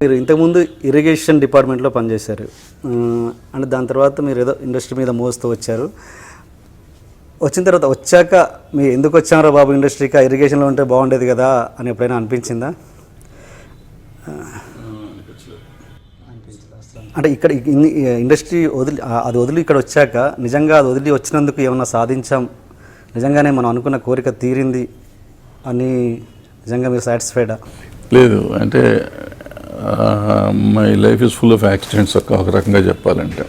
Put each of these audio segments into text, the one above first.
మీరు ఇంతకుముందు ఇరిగేషన్ డిపార్ట్మెంట్లో పనిచేశారు, అంటే దాని తర్వాత మీరు ఏదో ఇండస్ట్రీ మీద మోస్తూ వచ్చారు. వచ్చిన తర్వాత వచ్చాక మీరు ఎందుకు వచ్చారో బాబు ఇండస్ట్రీకి, ఇరిగేషన్లో ఉంటే బాగుండేది కదా అని ఎప్పుడైనా అనిపించిందా? అంటే ఇక్కడ ఇండస్ట్రీ అది వదిలి ఇక్కడ వచ్చాక నిజంగా అది వదిలి వచ్చినందుకు ఏమన్నా సాధించాం, నిజంగానే మనం అనుకున్న కోరిక తీరింది అని నిజంగా మీరు సాటిస్ఫైడా? లేదు, అంటే my life is full of accidents ఒక రకంగా చెప్పాలంటే.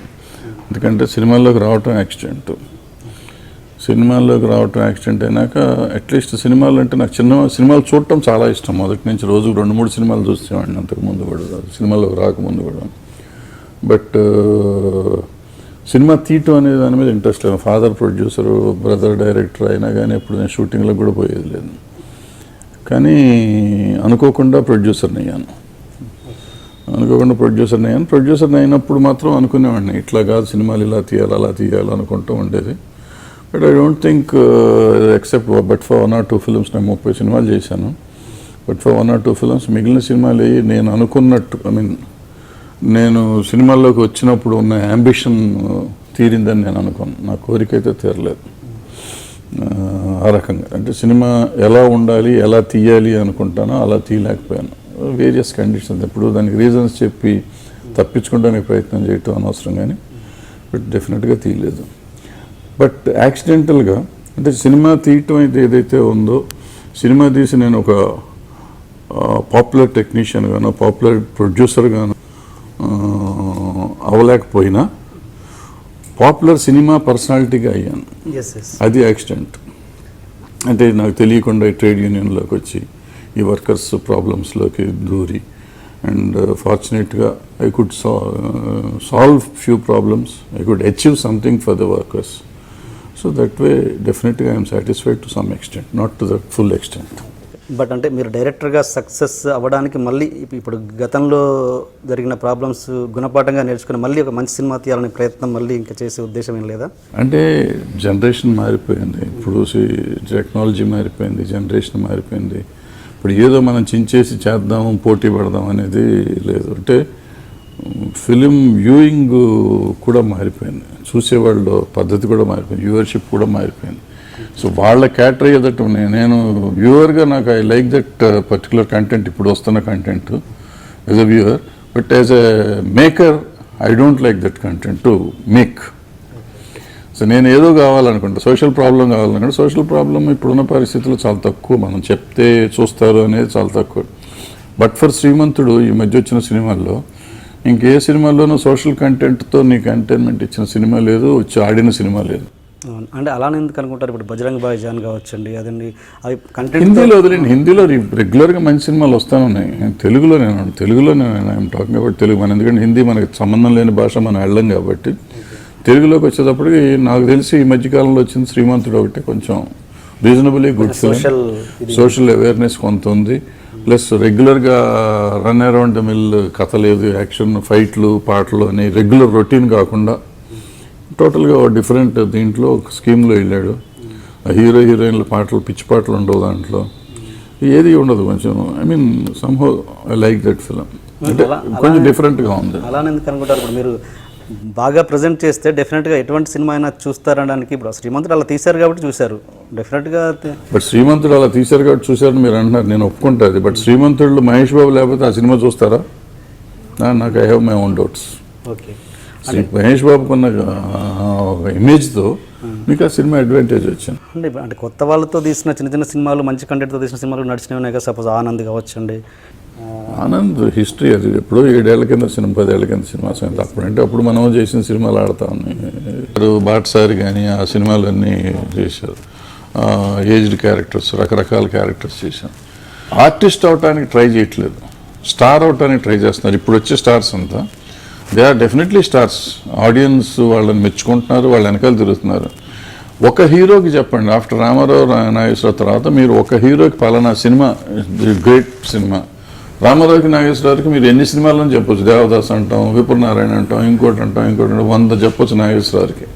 ఎందుకంటే సినిమాల్లోకి రావటం యాక్సిడెంట్, సినిమాల్లోకి రావటం యాక్సిడెంట్ అయినాక అట్లీస్ట్ సినిమాలు అంటే నాకు సినిమాలు చూడటం చాలా ఇష్టం. మొదటి నుంచి రోజుకు 2-3 సినిమాలు చూసేవాడిని అంతకుముందు కూడా, సినిమాల్లోకి రాకముందు కూడా. బట్ సినిమా తీయటం అనే దాని మీద ఇంట్రెస్ట్ లేదు. ఫాదర్ ప్రొడ్యూసరు, బ్రదర్ డైరెక్టర్ అయినా కానీ ఎప్పుడు నేను షూటింగ్లకు కూడా పోయేది లేదు. కానీ అనుకోకుండా ప్రొడ్యూసర్ని అయ్యాను. ప్రొడ్యూసర్ని అయినప్పుడు మాత్రం అనుకునేవాడిని ఇట్లా కాదు, సినిమాలు ఇలా తీయాలి అలా తీయాలి అనుకుంటూ ఉండేది. But I don't think except but for 1 or 2 films నేను 30 సినిమాలు చేశాను. బట్ ఫర్ 1 or 2 ఫిల్మ్స్ మిగిలిన సినిమాలు నేను అనుకున్నట్టు, నేను సినిమాల్లోకి వచ్చినప్పుడు ఉన్న యాంబిషన్ తీరిందని నేను అనుకున్నాను. నా కోరిక అయితే తీరలేదు. ఆ రకంగా అంటే సినిమా ఎలా ఉండాలి, ఎలా తీయాలి అనుకుంటానో అలా తీయలేకపోయాను. వేరియస్ కండిషన్స్, ఇప్పుడు దానికి రీజన్స్ చెప్పి తప్పించుకోవడానికి ప్రయత్నం చేయటం అనవసరం, కానీ బట్ డెఫినెట్గా తీయలేదు. బట్ యాక్సిడెంటల్గా అంటే సినిమా తీయటం అయితే ఏదైతే ఉందో, సినిమా తీసి నేను ఒక పాపులర్ టెక్నీషియన్ గాను, పాపులర్ ప్రొడ్యూసర్ గాను అవ్వలేకపోయినా పాపులర్ సినిమా పర్సనాలిటీగా అయ్యాను. అది యాక్సిడెంట్. అంటే నాకు తెలియకుండా ఈ ట్రేడ్ యూనియన్లోకి వచ్చి ఈ వర్కర్స్ ప్రాబ్లమ్స్లోకి దూరి, అండ్ ఫార్చునేట్గా I could solve few problems, I could achieve something for the workers. So that way డెఫినెట్గా I'm satisfied to some extent, not to the full extent. But అంటే మీరు డైరెక్టర్గా సక్సెస్ అవ్వడానికి మళ్ళీ ఇప్పుడు గతంలో జరిగిన ప్రాబ్లమ్స్ గుణపాఠంగా నేర్చుకుని మళ్ళీ ఒక మంచి సినిమా తీయాలనే ప్రయత్నం మళ్ళీ ఇంకా చేసే ఉద్దేశం ఏం లేదా? అంటే జనరేషన్ మారిపోయింది, ఇప్పుడు టెక్నాలజీ మారిపోయింది, జనరేషన్ మారిపోయింది. ఇప్పుడు ఏదో మనం చించేసి చేద్దాము, పోటీ పడదాం అనేది లేదు. అంటే ఫిలిం వ్యూయింగ్ కూడా మారిపోయింది, చూసేవాళ్ళు పద్ధతి కూడా మారిపోయింది, వ్యూవర్షిప్ కూడా మారిపోయింది. సో వాళ్ళ క్యాటర్ అయ్యేటట్టు ఉన్నాయి. నేను వ్యూవర్గా నాకు I like that particular content, ఇప్పుడు వస్తున్న content as a viewer. But as a maker I don't like that content to make. So నేను ఏదో కావాలనుకుంటా, సోషల్ ప్రాబ్లం కావాలనుకుంటే, సోషల్ ప్రాబ్లం ఇప్పుడున్న పరిస్థితుల్లో చాలా తక్కువ, మనం చెప్తే చూస్తారు అనేది చాలా తక్కువ. బట్ ఫర్ శ్రీమంతుడు ఈ మధ్య వచ్చిన సినిమాల్లో ఇంకే సినిమాల్లోనూ సోషల్ కంటెంట్తో నీకు ఎంటర్టైన్మెంట్ ఇచ్చిన సినిమా లేదు, వచ్చి ఆడిన సినిమా లేదు. అంటే అలానే ఎందుకు అనుకుంటారు? ఇప్పుడు బజరంగ్ భాయ్ జాన్ కావచ్చండి, అదండి, అవి కంటెంట్ హిందీలో వదిలేండి. హిందీలో రెగ్యులర్గా మంచి సినిమాలు వస్తూనే ఉన్నాయి. తెలుగులో ఐఎమ్ టాకింగ్ అబౌట్ తెలుగు. మన ఎందుకంటే హిందీ మనకి సంబంధం లేని భాష, మనం వెళ్ళం కాబట్టి. తెలుగులోకి వచ్చేటప్పటికి నాకు తెలిసి ఈ మధ్యకాలంలో వచ్చిన శ్రీమంతుడు ఒకటి కొంచెం reasonably good film, social awareness కొంత ఉంది. ప్లస్ రెగ్యులర్గా రన్ అరౌండ్ ద మిల్ కథ లేదు, యాక్షన్ ఫైట్లు పాటలు అని రెగ్యులర్ రొటీన్ కాకుండా టోటల్గా డిఫరెంట్ దీంట్లో ఒక స్కీమ్లో వెళ్ళాడు. హీరో హీరోయిన్ల పాటలు, పిచ్చి పాటలు ఉండవు దాంట్లో, ఏది ఉండదు. కొంచెం somehow I like that film. అంటే కొంచెం డిఫరెంట్గా ఉంది. అలానే ఎందుకు అనుకుంటారు? ఇప్పుడు మీరు బాగా ప్రజెంట్ చేస్తే డెఫినెట్గా ఎటువంటి సినిమా అయినా చూస్తారనడానికి, ఇప్పుడు శ్రీమంతుడు అలా తీశారు కాబట్టి చూశారు డెఫినెట్గా. బట్ శ్రీమంతుడు అలా తీశారు కాబట్టి చూశారని మీరు అంటున్నారు, నేను ఒప్పుకుంటుంది. బట్ శ్రీమంతుడు మహేష్ బాబు లేకపోతే ఆ సినిమా చూస్తారా? నాకు I have my own doubts. Okay, Mahesh బాబుకున్న ఇమేజ్తో మీకు ఆ సినిమా అడ్వాంటేజ్ వచ్చింది. అంటే కొత్త వాళ్ళతో తీసిన చిన్న చిన్న సినిమాలు, మంచి కంటెంట్తో తీసిన సినిమాలు నడిచినవి ఉన్నాయి కదా. సపోజ్ ఆనంద్ కావచ్చండి. ఆనంద్ హిస్టరీ అది ఎప్పుడో 7 ఏళ్ల కింద సినిమా, 10 ఏళ్ల కింద సినిమా సంగతి. అప్పుడంటే అప్పుడు మనం చేసిన సినిమాలు ఆడుతూ ఉన్నాయి. బాటసారి కానీ ఆ సినిమాలన్నీ చేశారు. ఏజ్డ్ క్యారెక్టర్స్, రకరకాల క్యారెక్టర్స్ చేశాను. ఆర్టిస్ట్ అవటానికి ట్రై చేయట్లేదు, స్టార్ అవటానికి ట్రై చేస్తున్నారు. ఇప్పుడు వచ్చే స్టార్స్ అంతా they are definitely stars. Audience వాళ్ళని మెచ్చుకుంటున్నారు, వాళ్ళ వెనకాల తిరుగుతున్నారు. ఒక హీరోకి చెప్పండి, ఆఫ్టర్ రామారావు నాగేశ్వరరావు తర్వాత మీరు ఒక హీరోకి పలానా సినిమా గ్రేట్ సినిమా. రామారావుకి నాగేశ్వరరావుకి మీరు ఎన్ని సినిమాలను చెప్పొచ్చు. దేవదాస్ అంటాం, విపుల్ నారాయణ అంటాం, ఇంకోటి 100 చెప్పొచ్చు నాగేశ్వరరావుకి.